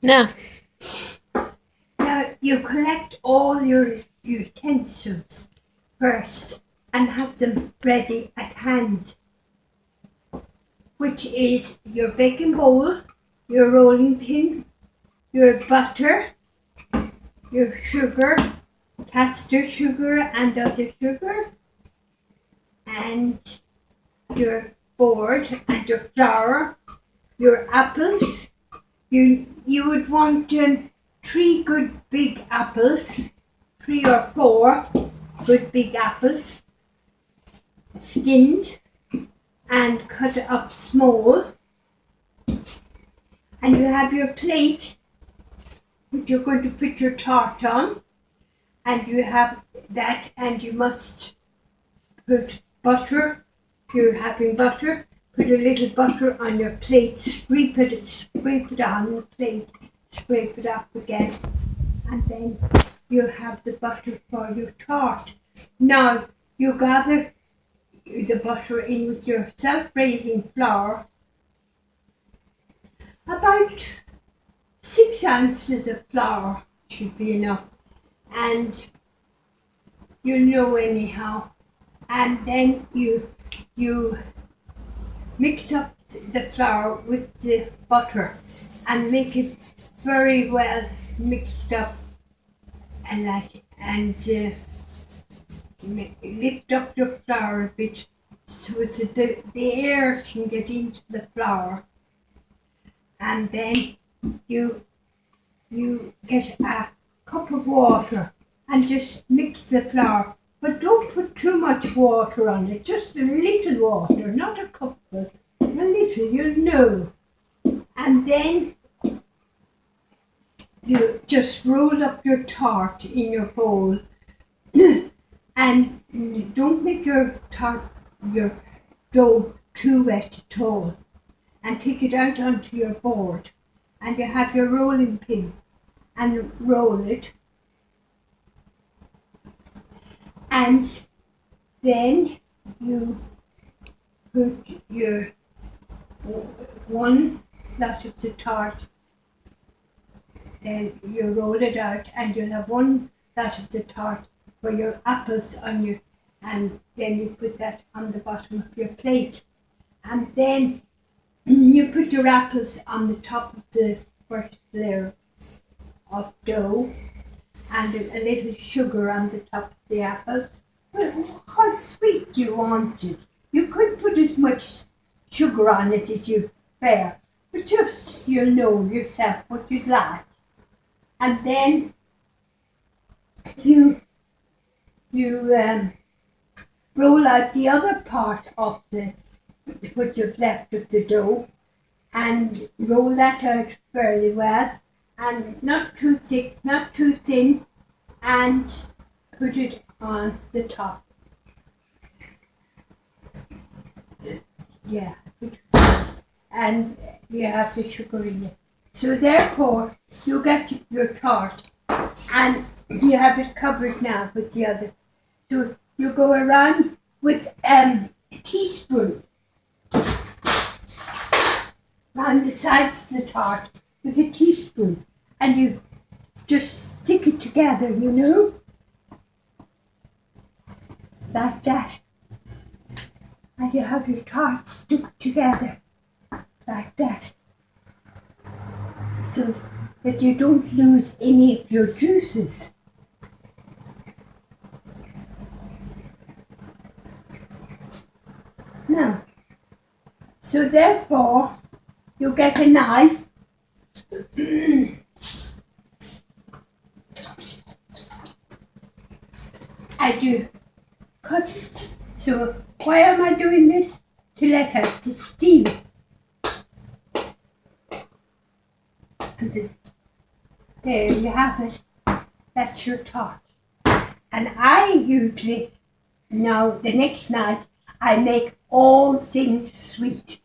No. Now you collect all your utensils first and have them ready at hand, which is your baking bowl, your rolling pin, your butter, your sugar, caster sugar and other sugar, and your board and your flour, your apples. You would want 3 good big apples, 3 or 4 good big apples, skinned and cut up small. And you have your plate which you're going to put your tart on, and you have that, and you must put butter. You're having butter. Put a little butter on your plate, scrape it on the plate, scrape it up again, and then you have the butter for your tart. Now you gather the butter in with your self-raising flour, about 6 ounces of flour should be enough, and you know anyhow, and then you mix up the flour with the butter and make it very well mixed up, and lift up your flour a bit so that the air can get into the flour, and then you get a cup of water and just mix the flour. But don't put too much water on it, just a little water, not a cup, but a little, you know. And then you just roll up your tart in your bowl and don't make your dough too wet at all. And take it out onto your board, and you have your rolling pin and roll it. And then you put your one lot of the tart, then you roll it out, and you'll have one lot of the tart for your apples on your, and then you put that on the bottom of your plate. And then you put your apples on the top of the first layer of dough, and a little sugar on the top of the apples. Well, how sweet do you want it? You could put as much sugar on it as you prefer, but just you'll know yourself what you'd like. And then you roll out the other part of what you've left of the dough, and roll that out fairly well, and not too thick, not too thin, and put it on the top. Yeah, and you have the sugar in it. So therefore, you get your tart, and you have it covered now with the other. So you go around with a teaspoon round the sides of the tart with a teaspoon, and you just stick it together, you know, like that. And you have your tart stuck together like that, so that you don't lose any of your juices. Now, so therefore, you get a knife and you cut it. So why am I doing this? To let out the steam. And there you have it. That's your tart. And I usually, now the next night, I make all things sweet.